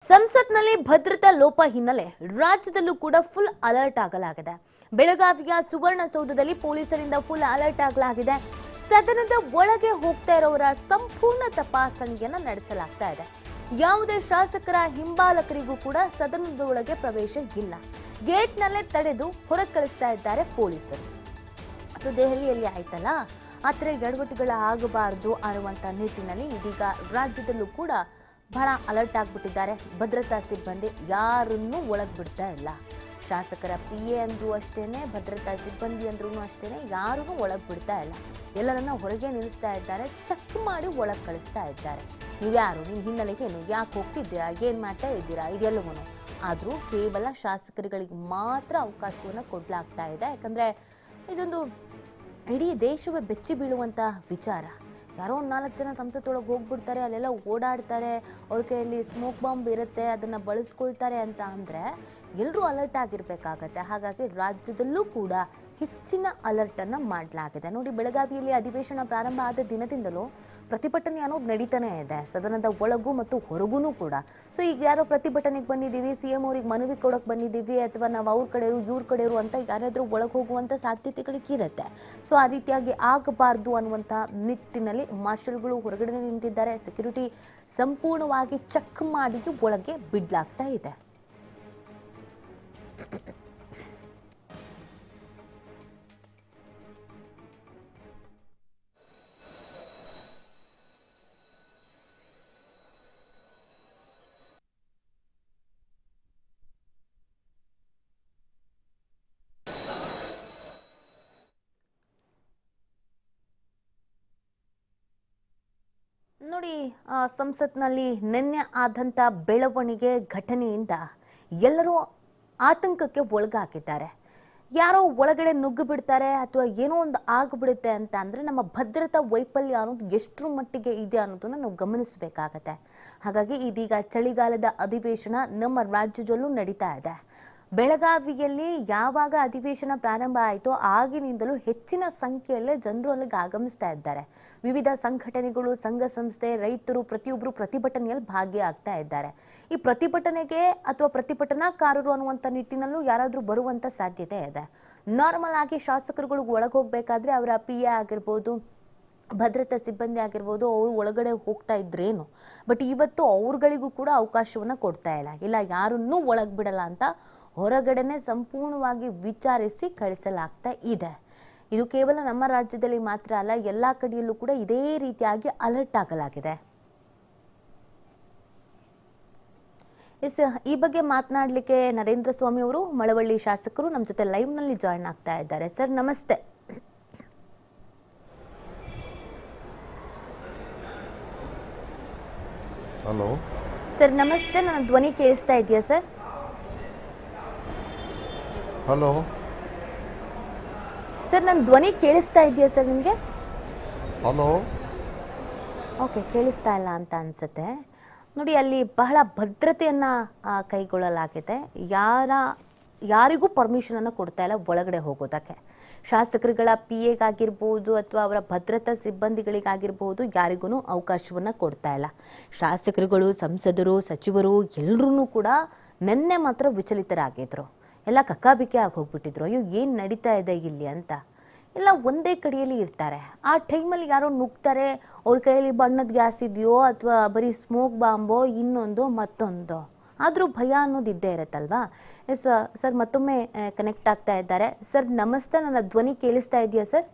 ಸಂಸತ್ನಲ್ಲಿ ಭದ್ರತಾ ಲೋಪ ಹಿನ್ನೆಲೆ ರಾಜ್ಯದಲ್ಲೂ ಕೂಡ ಫುಲ್ ಅಲರ್ಟ್ ಆಗಲಾಗಿದೆ. ಬೆಳಗಾವಿಯ ಸುವರ್ಣಸೌಧದಲ್ಲಿ ಪೊಲೀಸರಿಂದ ಫುಲ್ ಅಲರ್ಟ್ ಆಗಲಾಗಿದೆ. ಸದನದ ಒಳಗೆ ಹೋಗ್ತಾ ಇರೋರ ಸಂಪೂರ್ಣ ತಪಾಸಣೆಯನ್ನ ನಡೆಸಲಾಗ್ತಾ ಇದೆ. ಯಾವುದೇ ಶಾಸಕರ ಹಿಂಬಾಲಕರಿಗೂ ಕೂಡ ಸದನದ ಒಳಗೆ ಪ್ರವೇಶ ಇಲ್ಲ. ಗೇಟ್ನಲ್ಲೇ ತಡೆದು ಹೊರಗೆ ಕಳಿಸ್ತಾ ಇದ್ದಾರೆ ಪೊಲೀಸರು. ಸೊ ದೆಹಲಿಯಲ್ಲಿ ಆಯ್ತಲ್ಲ, ಆ ಥರ ಎಡವಟ್ಟುಗಳ ಆಗಬಾರದು ಅನ್ನುವಂಥ ನಿಟ್ಟಿನಲ್ಲಿ ಇದೀಗ ರಾಜ್ಯದಲ್ಲೂ ಕೂಡ ಬಹಳ ಅಲರ್ಟ್ ಆಗಿಬಿಟ್ಟಿದ್ದಾರೆ. ಭದ್ರತಾ ಸಿಬ್ಬಂದಿ ಯಾರನ್ನೂ ಒಳಗೆ ಬಿಡ್ತಾ ಇಲ್ಲ. ಶಾಸಕರ PA ಅಂದ್ರೂ ಅಷ್ಟೇನೆ, ಭದ್ರತಾ ಸಿಬ್ಬಂದಿ ಅಂದ್ರೂ ಅಷ್ಟೇನೆ, ಯಾರೂ ಒಳಗೆ ಬಿಡ್ತಾ ಇಲ್ಲ. ಎಲ್ಲರನ್ನ ಹೊರಗೆ ನಿಲ್ಲಿಸ್ತಾ ಇದ್ದಾರೆ, ಚೆಕ್ ಮಾಡಿ ಒಳಗೆ ಕಳಿಸ್ತಾ ಇದ್ದಾರೆ. ನೀವ್ಯಾರು, ನಿಮ್ಮ ಹಿನ್ನೆಲೆ ಏನು, ಯಾಕೆ ಹೋಗ್ತಿದ್ದೀರಾ, ಏನು ಮಾಡ್ತಾ ಇದ್ದೀರಾ, ಇದೆಲ್ಲವೂ. ಆದರೂ ಕೇವಲ ಶಾಸಕರುಗಳಿಗೆ ಮಾತ್ರ ಅವಕಾಶವನ್ನು ಕೊಡಲಾಗ್ತಾ ಇದೆ. ಯಾಕಂದರೆ ಇದೊಂದು ಇಡೀ ದೇಶವೇ ಬೆಚ್ಚಿ ಬೀಳುವಂಥ ವಿಚಾರ. ಯಾರೋ ಒಂದು 4 ಜನ ಸಂಸತ್ತೊಳಗೆ ಹೋಗ್ಬಿಡ್ತಾರೆ, ಅಲ್ಲೆಲ್ಲ ಓಡಾಡ್ತಾರೆ, ಅವ್ರ ಕೈಯಲ್ಲಿ ಸ್ಮೋಕ್ ಬಾಂಬ್ ಇರುತ್ತೆ, ಅದನ್ನು ಬಳಸ್ಕೊಳ್ತಾರೆ ಅಂತ ಅಂದರೆ ಎಲ್ಲರೂ ಅಲರ್ಟ್ ಆಗಿರಬೇಕಾಗತ್ತೆ. ಹಾಗಾಗಿ ರಾಜ್ಯದಲ್ಲೂ ಕೂಡ ಹೆಚ್ಚಿನ ಅಲರ್ಟನ್ನು ಮಾಡಲಾಗಿದೆ. ನೋಡಿ, ಬೆಳಗಾವಿಯಲ್ಲಿ ಅಧಿವೇಶನ ಪ್ರಾರಂಭ ಆದ ದಿನದಿಂದಲೂ ಪ್ರತಿಭಟನೆ ಅನ್ನೋದು ನಡೀತಾನೆ ಇದೆ, ಸದನದ ಒಳಗೂ ಮತ್ತು ಹೊರಗೂ ಕೂಡ. ಸೊ ಈಗ ಯಾರೋ ಪ್ರತಿಭಟನೆಗೆ ಬಂದಿದ್ದೀವಿ, CM ಅವ್ರಿಗೆ ಮನವಿ ಕೊಡೋಕೆ ಬಂದಿದ್ದೀವಿ, ಅಥವಾ ನಾವು ಅವ್ರ ಕಡೆಯವರು ಇವ್ರ ಕಡೆಯವರು ಅಂತ ಯಾರಾದರೂ ಒಳಗೆ ಹೋಗುವಂಥ ಸಾಧ್ಯತೆಗಳಿರುತ್ತೆ. ಸೊ ಆ ರೀತಿಯಾಗಿ ಆಗಬಾರ್ದು ಅನ್ನುವಂಥ ನಿಟ್ಟಿನಲ್ಲಿ ಮಾರ್ಷಲ್ಗಳು ಹೊರಗಡೆ ನಿಂತಿದ್ದಾರೆ. ಸೆಕ್ಯೂರಿಟಿ ಸಂಪೂರ್ಣವಾಗಿ ಚೆಕ್ ಮಾಡಿ ಒಳಗೆ ಬಿಡಲಾಗ್ತಾ ಇದೆ. ನೋಡಿ, ಸಂಸತ್ನಲ್ಲಿ ನಿನ್ನೆ ಆದಂಥ ಬೆಳವಣಿಗೆ ಘಟನೆಯಿಂದ ಎಲ್ಲರೂ ಆತಂಕಕ್ಕೆ ಒಳಗಾಗಿದ್ದಾರೆ. ಯಾರೋ ಒಳಗಡೆ ನುಗ್ಗು ಬಿಡ್ತಾರೆ ಅಥವಾ ಏನೋ ಒಂದು ಆಗಿಬಿಡುತ್ತೆ ಅಂತ ಅಂದರೆ ನಮ್ಮ ಭದ್ರತಾ ವೈಫಲ್ಯ ಅನ್ನೋದು ಎಷ್ಟರ ಮಟ್ಟಿಗೆ ಇದೆ ಅನ್ನೋದನ್ನು ನಾವು ಗಮನಿಸಬೇಕಾಗತ್ತೆ. ಹಾಗಾಗಿ ಇದೀಗ ಚಳಿಗಾಲದ ಅಧಿವೇಶನ ನಮ್ಮ ರಾಜ್ಯದಲ್ಲೂ ನಡೀತಾ ಇದೆ. ಬೆಳಗಾವಿಯಲ್ಲಿ ಯಾವಾಗ ಅಧಿವೇಶನ ಪ್ರಾರಂಭ ಆಯಿತೋ ಆಗಿನಿಂದಲೂ ಹೆಚ್ಚಿನ ಸಂಖ್ಯೆಯಲ್ಲೇ ಜನರು ಅಲ್ಲಿಗೆ ಆಗಮಿಸ್ತಾ ಇದ್ದಾರೆ. ವಿವಿಧ ಸಂಘಟನೆಗಳು, ಸಂಘ ಸಂಸ್ಥೆ, ರೈತರು ಪ್ರತಿಯೊಬ್ಬರು ಪ್ರತಿಭಟನೆಯಲ್ಲಿ ಭಾಗಿಯಾಗ್ತಾ ಇದ್ದಾರೆ. ಈ ಪ್ರತಿಭಟನೆಗೆ ಅಥವಾ ಪ್ರತಿಭಟನಾಕಾರರು ಅನ್ನುವಂಥ ನಿಟ್ಟಿನಲ್ಲೂ ಯಾರಾದರೂ ಬರುವಂಥ ಸಾಧ್ಯತೆ ಇದೆ. ನಾರ್ಮಲ್ ಆಗಿ ಶಾಸಕರುಗಳು ಒಳಗೆ ಹೋಗಬೇಕಾದ್ರೆ ಅವರ PA ಆಗಿರ್ಬೋದು, ಭದ್ರತಾ ಸಿಬ್ಬಂದಿ ಆಗಿರ್ಬೋದು, ಅವರು ಒಳಗಡೆ ಹೋಗ್ತಾ ಇದ್ರೇನು. ಬಟ್ ಇವತ್ತು ಅವ್ರಗಳಿಗೂ ಕೂಡ ಅವಕಾಶವನ್ನು ಕೊಡ್ತಾ ಇಲ್ಲ ಯಾರನ್ನೂ ಒಳಗೆ ಬಿಡಲ್ಲ ಅಂತ ಹೊರಗಡೆನೆ ಸಂಪೂರ್ಣವಾಗಿ ವಿಚಾರಿಸಿ ಕಳಿಸಲಾಗ್ತಾ ಇದೆ. ಇದು ಕೇವಲ ನಮ್ಮ ರಾಜ್ಯದಲ್ಲಿ ಮಾತ್ರ ಅಲ್ಲ, ಎಲ್ಲ ಕಡೆಯಲ್ಲೂ ಕೂಡ ಇದೇ ರೀತಿಯಾಗಿ ಅಲರ್ಟ್ ಆಗಲಾಗಿದೆ. ಈ ಬಗ್ಗೆ ಮಾತನಾಡಲಿಕ್ಕೆ ನರೇಂದ್ರ ಸ್ವಾಮಿ ಅವರು, ಮಳವಳ್ಳಿ ಶಾಸಕರು, ನಮ್ಮ ಜೊತೆ ಲೈವ್ನಲ್ಲಿ ಜಾಯಿನ್ ಆಗ್ತಾ ಇದ್ದಾರೆ. ಸರ್ ನಮಸ್ತೆ. ಹಲೋ ಸರ್ ನಮಸ್ತೆ, ನನ್ನ ಧ್ವನಿ ಕೇಳಿಸ್ತಾ ಇದೆಯಾ ಸರ್? ಹಲೋ ಸರ್, ನನ್ನ ಧ್ವನಿ ಕೇಳಿಸ್ತಾ ಇದೆಯಾ ಸರ್ ನಿಮಗೆ? ಹಲೋ ಓಕೆ, ಕೇಳಿಸ್ತಾ ಇಲ್ಲ ಅಂತ ಅನಿಸುತ್ತೆ. ನೋಡಿ, ಅಲ್ಲಿ ಬಹಳ ಭದ್ರತೆಯನ್ನು ಕೈಗೊಳ್ಳಲಾಗಿದೆ. ಯಾರಿಗೂ ಪರ್ಮಿಷನನ್ನು ಕೊಡ್ತಾ ಇಲ್ಲ ಒಳಗಡೆ ಹೋಗೋದಕ್ಕೆ. ಶಾಸಕರುಗಳ PAಗಾಗಿರ್ಬೋದು ಅಥವಾ ಅವರ ಭದ್ರತಾ ಸಿಬ್ಬಂದಿಗಳಿಗಾಗಿರ್ಬೋದು ಯಾರಿಗೂ ಅವಕಾಶವನ್ನು ಕೊಡ್ತಾ ಇಲ್ಲ. ಶಾಸಕರುಗಳು, ಸಂಸದರು, ಸಚಿವರು ಎಲ್ಲರೂ ಕೂಡ ನಿನ್ನೆ ಮಾತ್ರ ವಿಚಲಿತರಾಗಿದ್ರು. ಎಲ್ಲ ಕಕ್ಕಾಬಿಕ್ಕಿ ಆಗಿ ಹೋಗ್ಬಿಟ್ಟಿದ್ರು. ಅಯ್ಯೋ, ಏನು ನಡೀತಾ ಇದೆ ಇಲ್ಲಿ ಅಂತ. ಎಲ್ಲ ಒಂದೇ ಕಡೆಯಲ್ಲಿ ಇರ್ತಾರೆ. ಆ ಟೈಮಲ್ಲಿ ಯಾರೋ ನುಗ್ತಾರೆ, ಅವ್ರ ಕೈಯಲ್ಲಿ ಬಣ್ಣದ ಗ್ಯಾಸ್ ಇದೆಯೋ ಅಥವಾ ಬರೀ ಸ್ಮೋಕ್ ಬಾಂಬೋ, ಇನ್ನೊಂದು ಮತ್ತೊಂದು, ಆದರೂ ಭಯ ಅನ್ನೋದು ಇದ್ದೇ ಇರುತ್ತಲ್ವಾ. ಎಸ್ ಸರ್, ಮತ್ತೊಮ್ಮೆ ಕನೆಕ್ಟ್ ಆಗ್ತಾ ಇದ್ದಾರೆ. ಸರ್ ನಮಸ್ತೆ, ನನ್ನ ಧ್ವನಿ ಕೇಳಿಸ್ತಾ ಇದೆಯಾ ಸರ್?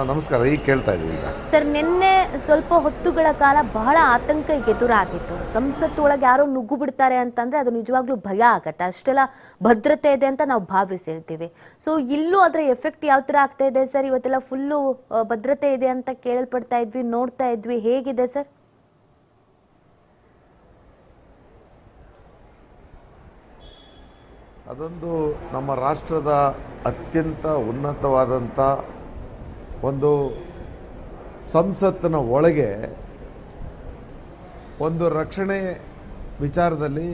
ನಮಸ್ಕಾರ, ಈಗ ಕೇಳ್ತಾ ಇದ್ದೀವಿ. ಸರ್, ನಿನ್ನೆ ಸ್ವಲ್ಪ ಹೊತ್ತುಗಳ ಕಾಲ ಬಹಳ ಆತಂಕ ಎದುರಾಗಿತ್ತು. ಸಂಸತ್ತೊಳಗೆ ಯಾರೋ ನುಗ್ಗು ಬಿಡ್ತಾರೆ ಅಂತಂದರೆ ಅದು ನಿಜವಾಗ್ಲೂ ಭಯ ಆಗತ್ತೆ. ಅಷ್ಟೆಲ್ಲ ಭದ್ರತೆ ಇದೆ ಅಂತ ನಾವು ಭಾವಿಸಿರ್ತೀವಿ. ಸೊ ಇಲ್ಲೂ ಅದರ ಎಫೆಕ್ಟ್ ಯಾವ ಥರ ಆಗ್ತಾ ಇದೆ ಸರ್? ಇವತ್ತೆಲ್ಲ ಫುಲ್ಲು ಭದ್ರತೆ ಇದೆ ಅಂತ ಕೇಳಲ್ಪಡ್ತಾ ಇದ್ವಿ, ನೋಡ್ತಾ ಇದ್ವಿ. ಹೇಗಿದೆ ಸರ್? ಅದೊಂದು ನಮ್ಮ ರಾಷ್ಟ್ರದ ಅತ್ಯಂತ ಉನ್ನತವಾದಂಥ ಒಂದು ಸಂಸತ್ತಿನ ಒಳಗೆ ಒಂದು ರಕ್ಷಣೆ ವಿಚಾರದಲ್ಲಿ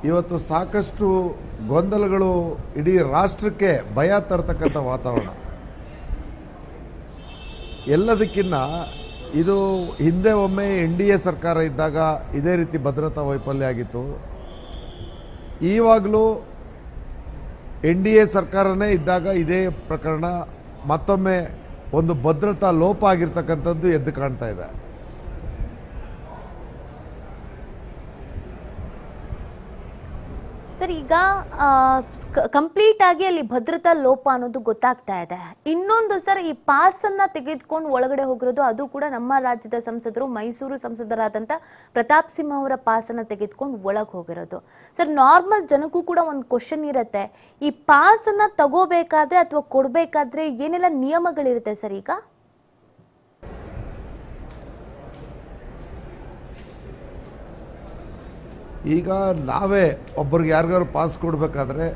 ಇವತ್ತು ಸಾಕಷ್ಟು ಗೊಂದಲಗಳು, ಇಡೀ ರಾಷ್ಟ್ರಕ್ಕೆ ಭಯ ತರತಕ್ಕಂಥ ವಾತಾವರಣ. ಎಲ್ಲದಕ್ಕಿಂತ ಇದು ಹಿಂದೆ ಒಮ್ಮೆ NDA ಸರ್ಕಾರ ಇದ್ದಾಗ ಇದೇ ರೀತಿ ಭದ್ರತಾ ವೈಫಲ್ಯ ಆಗಿತ್ತು. ಈವಾಗಲೂ NDA ಸರ್ಕಾರನೇ ಇದ್ದಾಗ ಇದೇ ಪ್ರಕರಣ ಮತ್ತೊಮ್ಮೆ ಒಂದು ಭದ್ರತಾ ಲೋಪ ಆಗಿರ್ತಕ್ಕಂಥದ್ದು ಎದ್ದು ಕಾಣ್ತಾ ಇದೆ. ಸರ್, ಈಗ ಕಂಪ್ಲೀಟ್ ಆಗಿ ಅಲ್ಲಿ ಭದ್ರತಾ ಲೋಪ ಅನ್ನೋದು ಗೊತ್ತಾಗ್ತಾ ಇದೆ. ಇನ್ನೊಂದು ಸರ್, ಈ ಪಾಸ್ ಅನ್ನ ತೆಗೆದುಕೊಂಡು ಒಳಗಡೆ ಹೋಗಿರೋದು, ಅದು ಕೂಡ ನಮ್ಮ ರಾಜ್ಯದ ಸಂಸದರು, ಮೈಸೂರು ಸಂಸದರಾದಂಥ ಪ್ರತಾಪ್ ಸಿಂಹ ಅವರ ಪಾಸ್ ಅನ್ನ ತೆಗೆದುಕೊಂಡು ಒಳಗೆ ಹೋಗಿರೋದು. ಸರ್, ನಾರ್ಮಲ್ ಜನಕ್ಕೂ ಕೂಡ ಒಂದು ಕ್ವಶನ್ ಇರುತ್ತೆ, ಈ ಪಾಸ್ ಅನ್ನ ತಗೋಬೇಕಾದ್ರೆ ಅಥವಾ ಕೊಡಬೇಕಾದ್ರೆ ಏನೆಲ್ಲ ನಿಯಮಗಳಿರುತ್ತೆ ಸರ್? ಈಗ ನಾವೇ ಒಬ್ಬರಿಗೆ ಯಾರಿಗಾರು ಪಾಸ್ ಕೊಡಬೇಕಾದ್ರೆ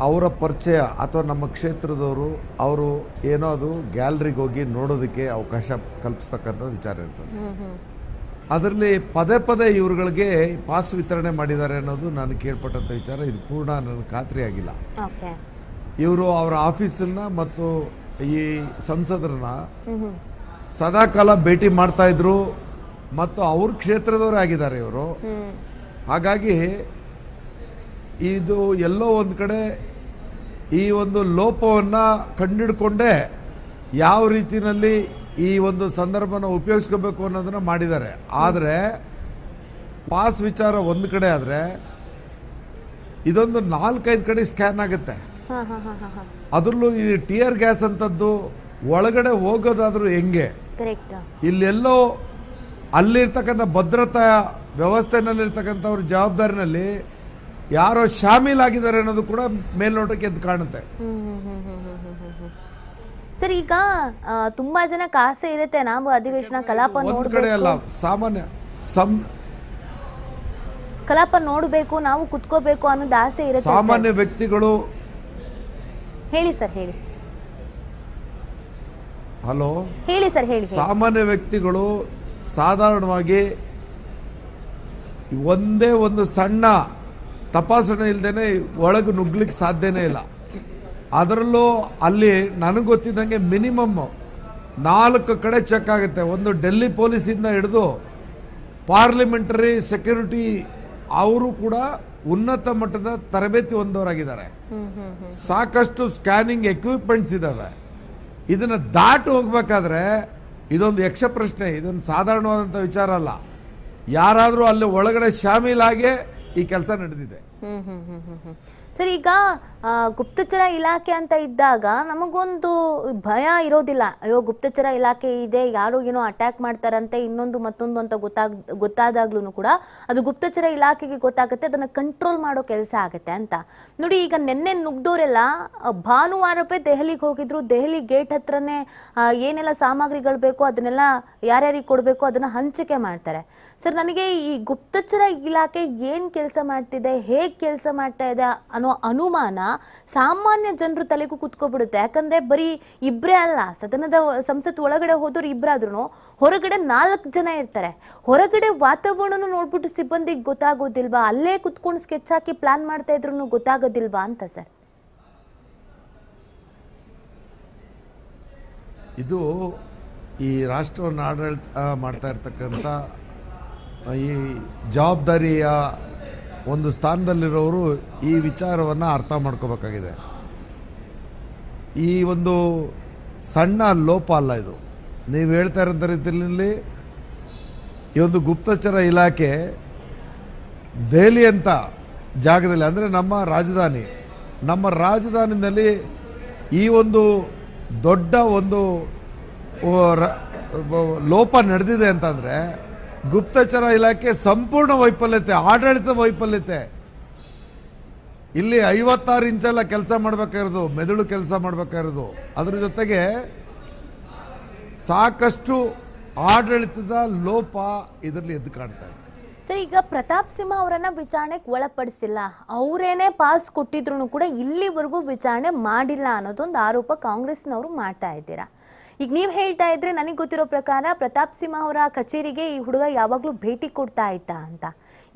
ಅವರ ಪರಿಚಯ ಅಥವಾ ನಮ್ಮ ಕ್ಷೇತ್ರದವರು ಅವರು ಏನೋ ಅದು ಗ್ಯಾಲರಿಗೆ ಹೋಗಿ ನೋಡೋದಕ್ಕೆ ಅವಕಾಶ ಕಲ್ಪಿಸ್ತಕ್ಕಂಥ ವಿಚಾರ ಇರ್ತದೆ. ಅದರಲ್ಲಿ ಪದೇ ಪದೇ ಇವ್ರುಗಳಿಗೆ ಪಾಸ್ ವಿತರಣೆ ಮಾಡಿದ್ದಾರೆ ಅನ್ನೋದು ನಾನು ಕೇಳ್ಪಟ್ಟಂಥ ವಿಚಾರ. ಇದು ಪೂರ್ಣ ನನಗೆ ಖಾತ್ರಿ ಆಗಿಲ್ಲ. ಇವರು ಅವರ ಆಫೀಸನ್ನ ಮತ್ತು ಈ ಸಂಸದರನ್ನ ಸದಾಕಾಲ ಭೇಟಿ ಮಾಡ್ತಾ ಇದ್ರು ಮತ್ತು ಅವ್ರ ಕ್ಷೇತ್ರದವರೇ ಆಗಿದ್ದಾರೆ ಇವರು. ಹಾಗಾಗಿ ಇದು ಎಲ್ಲೋ ಒಂದು ಕಡೆ ಈ ಒಂದು ಲೋಪವನ್ನು ಕಂಡಿಡ್ಕೊಂಡೇ ಯಾವ ರೀತಿಯಲ್ಲಿ ಈ ಒಂದು ಸಂದರ್ಭನ ಉಪಯೋಗಿಸ್ಕೋಬೇಕು ಅನ್ನೋದನ್ನ ಮಾಡಿದ್ದಾರೆ. ಆದರೆ ಪಾಸ್ ವಿಚಾರ ಒಂದು ಕಡೆ ಆದರೆ ಇದೊಂದು 4-5 ಕಡೆ ಸ್ಕ್ಯಾನ್ ಆಗುತ್ತೆ. ಅದರಲ್ಲೂ ಈ ಟಿಯರ್ ಗ್ಯಾಸ್ ಅಂತದ್ದು ಒಳಗಡೆ ಹೋಗೋದಾದ್ರೂ ಹೆಂಗೆ, ಇಲ್ಲೆಲ್ಲೋ ಅಲ್ಲಿರ್ತಕ್ಕಂಥ ಭದ್ರತಾ ವ್ಯವಸ್ಥೆನಲ್ಲಿರ್ತಕ್ಕಂಥವ್ರ ಜವಾಬ್ದಾರಿನಲ್ಲಿ ಯಾರೋ ಶಾಮೀಲಾಗಿದ್ದಾರೆ ಅನ್ನೋದು ಕೂಡ ಮೇಲ್ನೋಟಕ್ಕೆ ಎದ್ದು ಕಾಣುತ್ತೆ. ಸರ್, ಈಗ ತುಂಬಾ ಜನಕ್ಕೆ ಆಸೆ ಇರುತ್ತೆ, ನಾವು ಅಧಿವೇಶನ ಕಲಾಪ ಒಂದು ಕಡೆ ಅಲ್ಲ, ಸಾಮಾನ್ಯ ಕಲಾಪ ನೋಡಬೇಕು, ನಾವು ಕುತ್ಕೋಬೇಕು ಅನ್ನೋದು ಆಸೆ ಇರುತ್ತೆ. ಸಾಮಾನ್ಯ ವ್ಯಕ್ತಿಗಳು ಹೇಳಿ ಸರ್, ಹೇಳಿ. ಹಲೋ, ಹೇಳಿ ಸರ್, ಹೇಳಿ. ಸಾಮಾನ್ಯ ವ್ಯಕ್ತಿಗಳು ಸಾಧಾರಣವಾಗಿ ಒಂದೇ ಒಂದು ಸಣ್ಣ ತಪಾಸಣೆ ಇಲ್ಲದೇನೆ ಒಳಗೆ ನುಗ್ಲಿಕ್ಕೆ ಸಾಧ್ಯನೇ ಇಲ್ಲ. ಅದರಲ್ಲೂ ಅಲ್ಲಿ ನನಗೆ ಗೊತ್ತಿದ್ದಂಗೆ ಮಿನಿಮಮ್ 4 ಕಡೆ ಚೆಕ್ ಆಗುತ್ತೆ. ಒಂದು ಡೆಲ್ಲಿ ಪೊಲೀಸಿಂದ ಹಿಡಿದು ಪಾರ್ಲಿಮೆಂಟರಿ ಸೆಕ್ಯೂರಿಟಿ ಅವರು ಕೂಡ ಉನ್ನತ ಮಟ್ಟದ ತರಬೇತಿ ಹೊಂದವರಾಗಿದ್ದಾರೆ. ಸಾಕಷ್ಟು ಸ್ಕ್ಯಾನಿಂಗ್ ಎಕ್ವಿಪ್ಮೆಂಟ್ಸ್ ಇದಾವೆ. ಇದನ್ನ ದಾಟಿ ಹೋಗ್ಬೇಕಾದ್ರೆ ಇದೊಂದು ಯಕ್ಷ ಪ್ರಶ್ನೆ, ಇದೊಂದು ಸಾಧಾರಣವಾದಂಥ ವಿಚಾರ ಅಲ್ಲ. ಯಾರಾದರೂ ಅಲ್ಲಿ ಒಳಗಡೆ ಶಾಮೀಲಾಗಿ ಈ ಕೆಲಸ ನಡೆದಿದೆ. ಸರ್, ಈಗ ಗುಪ್ತಚರ ಇಲಾಖೆ ಅಂತ ಇದ್ದಾಗ ನಮಗೊಂದು ಭಯ ಇರೋದಿಲ್ಲ. ಅಯ್ಯೋ, ಗುಪ್ತಚರ ಇಲಾಖೆ ಇದೆ, ಯಾರೋ ಏನೋ ಅಟ್ಯಾಕ್ ಮಾಡ್ತಾರಂತೆ, ಇನ್ನೊಂದು ಮತ್ತೊಂದು ಅಂತ ಗೊತ್ತಾದಾಗ್ಲೂ ಕೂಡ ಅದು ಗುಪ್ತಚರ ಇಲಾಖೆಗೆ ಗೊತ್ತಾಗುತ್ತೆ, ಅದನ್ನ ಕಂಟ್ರೋಲ್ ಮಾಡೋ ಕೆಲಸ ಆಗುತ್ತೆ ಅಂತ. ನೋಡಿ, ಈಗ ನಿನ್ನೆ ನುಗ್ದೋರೆಲ್ಲ ಭಾನುವಾರವೇ ದೆಹಲಿಗೆ ಹೋಗಿದ್ರು. ದೆಹಲಿ ಗೇಟ್ ಹತ್ರನೇ ಏನೆಲ್ಲ ಸಾಮಗ್ರಿಗಳು ಬೇಕೋ ಅದನ್ನೆಲ್ಲ ಯಾರ್ಯಾರಿಗೆ ಕೊಡಬೇಕು ಅದನ್ನ ಹಂಚಿಕೆ ಮಾಡ್ತಾರೆ. ಸರ್, ನನಗೆ ಈ ಗುಪ್ತಚರ ಇಲಾಖೆ ಏನ್ ಕೆಲಸ ಮಾಡ್ತಿದೆ, ಹೇಗೆ ಕೆಲಸ ಮಾಡ್ತಾ ಇದೆ ಅನ್ನೋ ಅನುಮಾನ ಸಾಮಾನ್ಯ ಜನರು ತಲೆಗೂ ಕುತ್ಕೊಬಿಡುತ್ತೆ. ಯಾಕಂದ್ರೆ ಬರೀ ಇಬ್ಬರೇ ಅಲ್ಲ, ಸಂಸತ್ ಒಳಗಡೆ ಹೋದವ್ರು ಇಬ್ಬರಾದ್ರೂ ಹೊರಗಡೆ 4 ಜನ ಇರ್ತಾರೆ. ಹೊರಗಡೆ ವಾತಾವರಣ ನೋಡ್ಬಿಟ್ಟು ಸಿಬ್ಬಂದಿಗೆ ಗೊತ್ತಾಗೋದಿಲ್ವಾ? ಅಲ್ಲೇ ಕುತ್ಕೊಂಡು ಸ್ಕೆಚ್ ಹಾಕಿ ಪ್ಲಾನ್ ಮಾಡ್ತಾ ಇದ್ರು ಗೊತ್ತಾಗೋದಿಲ್ವಾ ಅಂತ ಸರ್? ಇದು ಈ ರಾಷ್ಟ್ರವನ್ನು ಆಡಳಿತ ಮಾಡ್ತಾ ಇರ್ತಕ್ಕಂಥ ಈ ಜವಾಬ್ದಾರಿಯ ಒಂದು ಸ್ಥಾನದಲ್ಲಿರೋರು ಈ ವಿಚಾರವನ್ನು ಅರ್ಥ ಮಾಡ್ಕೋಬೇಕಾಗಿದೆ. ಈ ಒಂದು ಸಣ್ಣ ಲೋಪ ಅಲ್ಲ ಇದು. ನೀವು ಹೇಳ್ತಾ ಇರೋಂಥ ರೀತಿಯಲ್ಲಿ ಈ ಒಂದು ಗುಪ್ತಚರ ಇಲಾಖೆ ದೆಹಲಿ ಅಂತ ಜಾಗದಲ್ಲಿ, ಅಂದರೆ ನಮ್ಮ ರಾಜಧಾನಿನಲ್ಲಿ ಈ ಒಂದು ದೊಡ್ಡ ಒಂದು ಲೋಪ ನಡೆದಿದೆ ಅಂತಂದರೆ ಗುಪ್ತಚರ ಇಲಾಖೆ ಸಂಪೂರ್ಣ ವೈಫಲ್ಯತೆ, ಆಡಳಿತ ವೈಫಲ್ಯತೆ. ಇಲ್ಲಿ 56 ಇಂಚೆಲ್ಲ ಕೆಲಸ ಮಾಡಬೇಕಾಗಿರೋದು, ಮೆದುಳು ಕೆಲಸ ಮಾಡಬೇಕಾಗಿರೋದು. ಅದರ ಜೊತೆಗೆ ಸಾಕಷ್ಟು ಆಡಳಿತದ ಲೋಪ ಇದರಲ್ಲಿ ಎದ್ದು ಕಾಣ್ತಾ ಇದೆ. ಸರ್, ಈಗ ಪ್ರತಾಪ್ ಸಿಂಹ ಅವರನ್ನ ವಿಚಾರಣೆಗೆ ಒಳಪಡಿಸಿಲ್ಲ, ಅವರೇನೇ ಪಾಸ್ ಕೊಟ್ಟಿದ್ರು ಕೂಡ ಇಲ್ಲಿವರೆಗೂ ವಿಚಾರಣೆ ಮಾಡಿಲ್ಲ ಅನ್ನೋದೊಂದು ಆರೋಪ ಕಾಂಗ್ರೆಸ್ನವರು ಮಾಡ್ತಾ ಇದ್ದೀರಾ. ಈಗ ನೀವು ಹೇಳ್ತಾ ಇದ್ರೆ ನನಗೆ ಗೊತ್ತಿರೋ ಪ್ರಕಾರ ಪ್ರತಾಪ್ ಸಿಂಹ ಅವರ ಕಚೇರಿಗೆ ಈ ಹುಡುಗ ಯಾವಾಗಲೂ ಭೇಟಿ ಕೊಡ್ತಾ ಇದ್ದ ಅಂತ.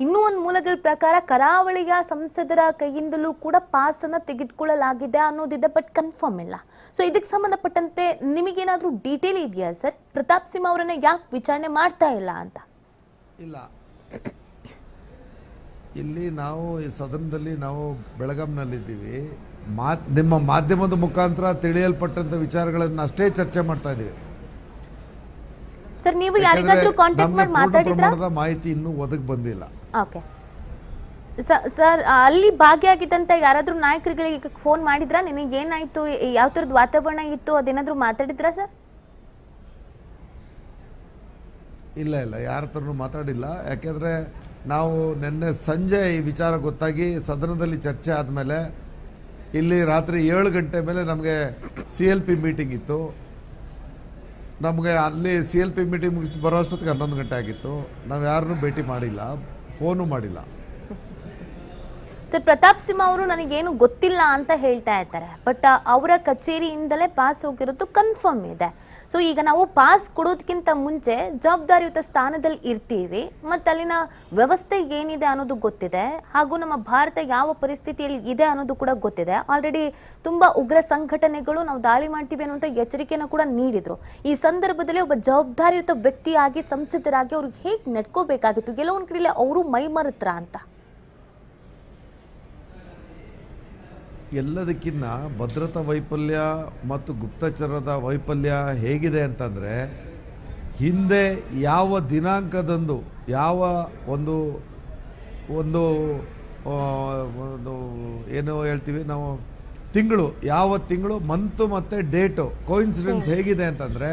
ಇನ್ನೂ ಒಂದು ಮೂಲಗಳ ಪ್ರಕಾರ ಕರಾವಳಿಯ ಸಂಸದರ ಕೈಯಿಂದಲೂ ಕೂಡ ಪಾಸ್ ಅನ್ನ ತೆಗೆದುಕೊಳ್ಳಲಾಗಿದೆ ಅನ್ನೋದಿದೆ, ಬಟ್ ಕನ್ಫರ್ಮ್ ಇಲ್ಲ. ಸೊ ಇದಕ್ಕೆ ಸಂಬಂಧಪಟ್ಟಂತೆ ನಿಮಗೇನಾದ್ರೂ ಡೀಟೇಲ್ ಇದೆಯಾ ಸರ್? ಪ್ರತಾಪ್ ಸಿಂಹ ಅವರನ್ನ ಯಾಕೆ ವಿಚಾರಣೆ ಮಾಡ್ತಾ ಇಲ್ಲ ಅಂತ? ಇಲ್ಲ, ಇಲ್ಲಿ ನಾವು ಈ ಸದನದಲ್ಲಿ ನಾವು ಬೆಳಗಾಂನಲ್ಲಿದ್ದೀವಿ. ನಿಮ್ಮ ಮಾಧ್ಯಮದ ಮುಖಾಂತರ ತಿಳಿಯಲ್ಪಟ್ಟಂತ ವಿಚಾರಗಳನ್ನು ಅಷ್ಟೇ ಚರ್ಚೆ ಮಾಡ್ತಾ ಇದ್ದೀವಿ ಸರ್. ನೀವು ಯಾರಿಗಾದ್ರೂ ಕಾಂಟ್ಯಾಕ್ಟ್ ಮಾಡಿ ಮಾತಾಡಿದ್ರಾ? ಮಾಹಿತಿ ಇನ್ನೂ ಒದಗಿ ಬಂದಿಲ್ಲ. ಓಕೆ ಸರ್, ಅಲ್ಲಿ ಭಾಗಿಯಾಗಿದ್ದಂತ ಯಾರಾದ್ರೂ ನಾಯಕರುಗಳಿಗೆ ಫೋನ್ ಮಾಡಿದ್ರಾ? ನಿನಗೆ ಏನಾಯ್ತು, ಯಾವ ತರದ ವಾತಾವರಣ ಇತ್ತು, ಅದೇನಾದ್ರೂ ಮಾತಾಡಿದ್ರಾ ಸರ್? ಇಲ್ಲ ಇಲ್ಲ, ಯಾರ ಹತ್ರನೂ ಮಾತಾಡಿಲ್ಲ. ಯಾಕೆಂದರೆ ನಾವು ನಿನ್ನೆ ಸಂಜೆ ಈ ವಿಚಾರ ಗೊತ್ತಾಗಿ ಸದನದಲ್ಲಿ ಚರ್ಚೆ ಆದಮೇಲೆ ಇಲ್ಲಿ ರಾತ್ರಿ 7 ಗಂಟೆ ಮೇಲೆ ನಮಗೆ CLP ಮೀಟಿಂಗ್ ಇತ್ತು. ನಮಗೆ ಅಲ್ಲಿ CLP ಮೀಟಿಂಗ್ ಮುಗಿಸಿ ಬರೋ ಅಷ್ಟೊತ್ತಿಗೆ 11 ಗಂಟೆ ಆಗಿತ್ತು. ನಾವು ಯಾರನ್ನೂ ಭೇಟಿ ಮಾಡಿಲ್ಲ, ಫೋನು ಮಾಡಿಲ್ಲ. ಸರ್, ಪ್ರತಾಪ್ ಸಿಂಹ ಅವರು ನನಗೇನು ಗೊತ್ತಿಲ್ಲ ಅಂತ ಹೇಳ್ತಾ ಇದ್ದಾರೆ, ಬಟ್ ಅವರ ಕಚೇರಿಯಿಂದಲೇ ಪಾಸ್ ಹೋಗಿರೋದು ಕನ್ಫರ್ಮ್ ಇದೆ. ಸೊ ಈಗ ನಾವು ಪಾಸ್ ಕೊಡೋದಕ್ಕಿಂತ ಮುಂಚೆ ಜವಾಬ್ದಾರಿಯುತ ಸ್ಥಾನದಲ್ಲಿ ಇರ್ತೀವಿ, ಮತ್ತು ಅಲ್ಲಿನ ವ್ಯವಸ್ಥೆ ಏನಿದೆ ಅನ್ನೋದು ಗೊತ್ತಿದೆ, ಹಾಗೂ ನಮ್ಮ ಭಾರತ ಯಾವ ಪರಿಸ್ಥಿತಿಯಲ್ಲಿ ಇದೆ ಅನ್ನೋದು ಕೂಡ ಗೊತ್ತಿದೆ. ಆಲ್ರೆಡಿ ತುಂಬ ಉಗ್ರ ಸಂಘಟನೆಗಳು ನಾವು ದಾಳಿ ಮಾಡ್ತೀವಿ ಅನ್ನುವಂಥ ಎಚ್ಚರಿಕೆಯನ್ನು ಕೂಡ ನೀಡಿದ್ರು. ಈ ಸಂದರ್ಭದಲ್ಲಿ ಒಬ್ಬ ಜವಾಬ್ದಾರಿಯುತ ವ್ಯಕ್ತಿಯಾಗಿ, ಸಂಸದರಾಗಿ ಅವ್ರಿಗೆ ಹೇಗೆ ನಡ್ಕೋಬೇಕಾಗಿತ್ತು? ಕೆಲವೊಂದು ಕಡೆಯಲ್ಲಿ ಅವರು ಮೈಮರೆತ್ರ ಅಂತ. ಎಲ್ಲದಕ್ಕಿಂತ ಭದ್ರತಾ ವೈಫಲ್ಯ ಮತ್ತು ಗುಪ್ತಚರದ ವೈಫಲ್ಯ ಹೇಗಿದೆ ಅಂತಂದರೆ, ಹಿಂದೆ ಯಾವ ದಿನಾಂಕದಂದು ಯಾವ ಒಂದು ಒಂದು ಒಂದು ಏನು ಹೇಳ್ತೀವಿ ನಾವು, ತಿಂಗಳು, ಯಾವ ತಿಂಗಳು, ಮಂತು ಮತ್ತು ಡೇಟು ಕೋಇನ್ಸಿಡೆನ್ಸ್ ಹೇಗಿದೆ ಅಂತಂದರೆ,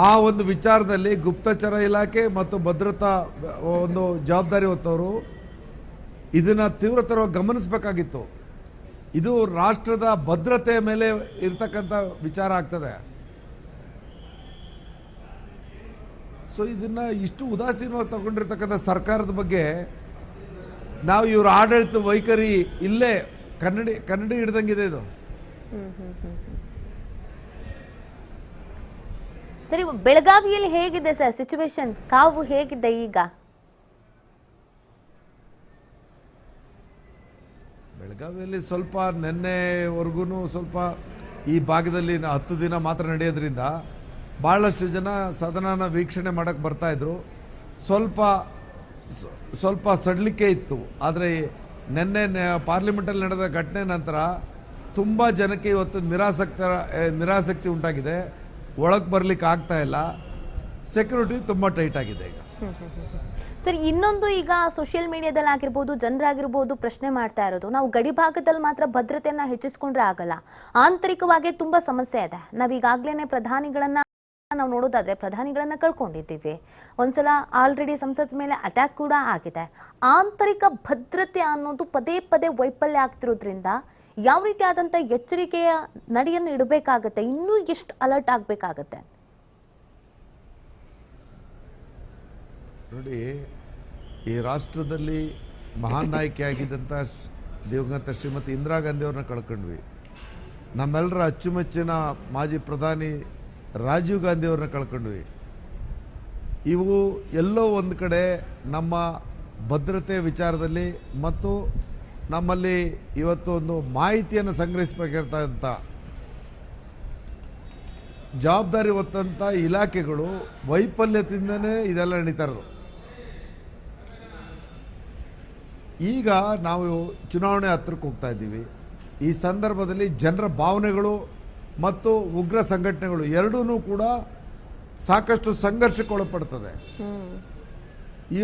ಆ ಒಂದು ವಿಚಾರದಲ್ಲಿ ಗುಪ್ತಚರ ಇಲಾಖೆ ಮತ್ತು ಭದ್ರತಾ ಒಂದು ಜವಾಬ್ದಾರಿ ಹೊತ್ತವರು ಇದನ್ನು ತೀವ್ರತರವಾಗಿ ಗಮನಿಸಬೇಕಾಗಿತ್ತು. ಇದು ರಾಷ್ಟ್ರದ ಭದ್ರತೆಯ ಮೇಲೆ ಇರ್ತಕ್ಕಂಥ ವಿಚಾರ ಆಗ್ತದೆ. ಸೊ ಇದನ್ನು ಇಷ್ಟು ಉದಾಸೀನವಾಗಿ ತಗೊಂಡಿರ್ತಕ್ಕಂಥ ಸರ್ಕಾರದ ಬಗ್ಗೆ ನಾವು ಇವ್ರ ಆಡಳಿತ ವೈಖರಿ ಇಲ್ಲೇ ಕನ್ನಡಿ ಹಿಡ್ದಂಗಿದೆ ಇದು. ಸರಿ, ಬೆಳಗಾವಿಯಲ್ಲಿ ಹೇಗಿದೆ ಸರ್ ಸಿಚುವೇಶನ್? ಕಾವು ಹೇಗಿದೆ ಈಗ? ಬೆಳಗಾವಿಯಲ್ಲಿ ಸ್ವಲ್ಪ ನಿನ್ನೆವರೆಗೂ ಸ್ವಲ್ಪ ಈ ಭಾಗದಲ್ಲಿ 10 ದಿನ ಮಾತ್ರ ನಡೆಯೋದ್ರಿಂದ ಭಾಳಷ್ಟು ಜನ ಸದನನ ವೀಕ್ಷಣೆ ಮಾಡೋಕ್ಕೆ ಬರ್ತಾಯಿದ್ರು. ಸ್ವಲ್ಪ ಸಡಲಿಕೆ ಇತ್ತು. ಆದರೆ ನಿನ್ನೆ ಪಾರ್ಲಿಮೆಂಟಲ್ಲಿ ನಡೆದ ಘಟನೆ ನಂತರ ತುಂಬ ಜನಕ್ಕೆ ಇವತ್ತು ನಿರಾಸಕ್ತಿ ಉಂಟಾಗಿದೆ. ಒಳಗೆ ಬರಲಿಕ್ಕೆ ಆಗ್ತಾ ಇಲ್ಲ. ಸೆಕ್ಯೂರಿಟಿ ತುಂಬ ಟೈಟ್ ಆಗಿದೆ ಈಗ. ಸರ್, ಇನ್ನೊಂದು ಈಗ ಸೋಷಿಯಲ್ ಮೀಡಿಯಾದಲ್ಲಿ ಆಗಿರ್ಬೋದು, ಜನರಾಗಿರ್ಬೋದು ಪ್ರಶ್ನೆ ಮಾಡ್ತಾ ಇರೋದು, ನಾವು ಗಡಿ ಭಾಗದಲ್ಲಿ ಮಾತ್ರ ಭದ್ರತೆಯನ್ನ ಹೆಚ್ಚಿಸ್ಕೊಂಡ್ರೆ ಆಗಲ್ಲ, ಆಂತರಿಕವಾಗಿ ತುಂಬಾ ಸಮಸ್ಯೆ ಇದೆ. ನಾವೀಗಾಗ್ಲೇನೆ ಪ್ರಧಾನಿಗಳನ್ನ ನಾವು ನೋಡೋದಾದ್ರೆ ಪ್ರಧಾನಿಗಳನ್ನ ಕಳ್ಕೊಂಡಿದ್ದೀವಿ. ಒಂದ್ಸಲ ಆಲ್ರೆಡಿ ಸಂಸತ್ ಮೇಲೆ ಅಟ್ಯಾಕ್ ಕೂಡ ಆಗಿದೆ. ಆಂತರಿಕ ಭದ್ರತೆ ಅನ್ನೋದು ಪದೇ ಪದೇ ವೈಫಲ್ಯ ಆಗ್ತಿರೋದ್ರಿಂದ ಯಾವ ರೀತಿ ಆದಂತ ಎಚ್ಚರಿಕೆಯ ನಡೆಯನ್ನು ಇಡಬೇಕಾಗತ್ತೆ? ಇನ್ನೂ ಎಷ್ಟು ಅಲರ್ಟ್ ಆಗ್ಬೇಕಾಗತ್ತೆ? ನೋಡಿ, ಈ ರಾಷ್ಟ್ರದಲ್ಲಿ ಮಹಾನ್ ನಾಯಕಿಯಾಗಿದ್ದಂಥ ದಿವಂಗತ ಶ್ರೀಮತಿ ಇಂದಿರಾ ಗಾಂಧಿ ಅವ್ರನ್ನ ಕಳ್ಕೊಂಡ್ವಿ. ನಮ್ಮೆಲ್ಲರ ಅಚ್ಚುಮೆಚ್ಚಿನ ಮಾಜಿ ಪ್ರಧಾನಿ ರಾಜೀವ್ ಗಾಂಧಿ ಅವ್ರನ್ನ ಕಳ್ಕೊಂಡ್ವಿ. ಇವು ಎಲ್ಲೋ ಒಂದು ಕಡೆ ನಮ್ಮ ಭದ್ರತೆ ವಿಚಾರದಲ್ಲಿ ಮತ್ತು ನಮ್ಮಲ್ಲಿ ಇವತ್ತು ಒಂದು ಮಾಹಿತಿಯನ್ನು ಸಂಗ್ರಹಿಸಬೇಕಿರ್ತಕ್ಕಂಥ ಜವಾಬ್ದಾರಿ ಹೊತ್ತಂಥ ಇಲಾಖೆಗಳು ವೈಫಲ್ಯದಿಂದನೇ ಇದೆಲ್ಲ ನಡೀತಾ ಇರೋದು. ಈಗ ನಾವು ಚುನಾವಣೆ ಹತ್ರಕ್ಕೆ ಹೋಗ್ತಾ ಇದ್ದೀವಿ. ಈ ಸಂದರ್ಭದಲ್ಲಿ ಜನರ ಭಾವನೆಗಳು ಮತ್ತು ಉಗ್ರ ಸಂಘಟನೆಗಳು ಎರಡೂ ಕೂಡ ಸಾಕಷ್ಟು ಸಂಘರ್ಷಕ್ಕೆ ಒಳಪಡ್ತದೆ.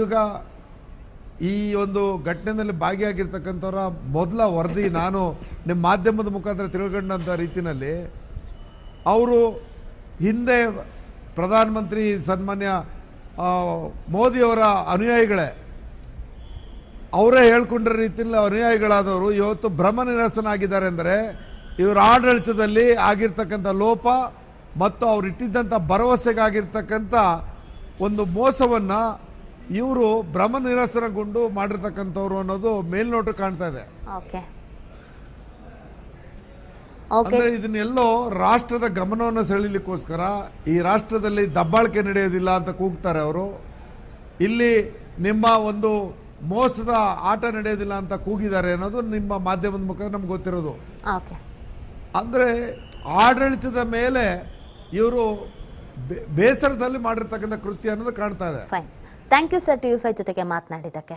ಈಗ ಈ ಒಂದು ಘಟನೆಯಲ್ಲಿ ಭಾಗಿಯಾಗಿರ್ತಕ್ಕಂಥವರ ಮೊದಲ ವರದಿ ನಾನು ನಿಮ್ಮ ಮಾಧ್ಯಮದ ಮುಖಾಂತರ ತಿಳ್ಕೊಂಡಂಥ ರೀತಿಯಲ್ಲಿ, ಅವರು ಹಿಂದೆ ಪ್ರಧಾನಮಂತ್ರಿ ಸನ್ಮಾನ್ಯ ಮೋದಿಯವರ ಅನುಯಾಯಿಗಳೇ, ಅವರೇ ಹೇಳ್ಕೊಂಡಿರೋ ರೀತಿಯಲ್ಲಿ ಅನುಯಾಯಿಗಳಾದವರು ಇವತ್ತು ಭ್ರಮ ನಿರಸನಾಗಿದ್ದಾರೆ. ಅಂದರೆ ಇವರ ಆಡಳಿತದಲ್ಲಿ ಆಗಿರ್ತಕ್ಕಂಥ ಲೋಪ ಮತ್ತು ಅವ್ರು ಇಟ್ಟಿದ್ದಂಥ ಭರವಸೆಗಾಗಿರ್ತಕ್ಕಂಥ ಒಂದು ಮೋಸವನ್ನು ಇವರು ಭ್ರಮ ನಿರಸನಗೊಂಡು ಮಾಡಿರ್ತಕ್ಕಂಥವ್ರು ಅನ್ನೋದು ಮೇಲ್ನೋಟ ಕಾಣ್ತಾ ಇದೆ. ಓಕೆ ಓಕೆ ಅಂದ್ರೆ ಇದನ್ನೆಲ್ಲೋ ರಾಷ್ಟ್ರದ ಗಮನವನ್ನು ಸೆಳೀಲಿಕ್ಕೋಸ್ಕರ ಈ ರಾಷ್ಟ್ರದಲ್ಲಿ ದಬ್ಬಾಳಿಕೆ ನಡೆಯೋದಿಲ್ಲ ಅಂತ ಕೂಗ್ತಾರೆ ಅವರು. ಇಲ್ಲಿ ನಿಮ್ಮ ಒಂದು ಮೋಸದ ಆಟ ನಡೆಯೋದಿಲ್ಲ ಅಂತ ಕೂಗಿದ್ದಾರೆ ಅನ್ನೋದು ನಿಮ್ಮ ಮಾಧ್ಯಮದ ಮುಖ ನಮ್ಗೆ ಗೊತ್ತಿರೋದು. ಓಕೆ ಅಂದರೆ ಆಡಳಿತದ ಮೇಲೆ ಇವರು ಬೇಸರದಲ್ಲಿ ಮಾಡಿರ್ತಕ್ಕಂಥ ಕೃತ್ಯ ಅನ್ನೋದು ಕಾಣ್ತಾ ಇದೆ. Fine. Thank you sir, TV5 ಜೊತೆಗೆ ಮಾತನಾಡಿದ್ದಕ್ಕೆ.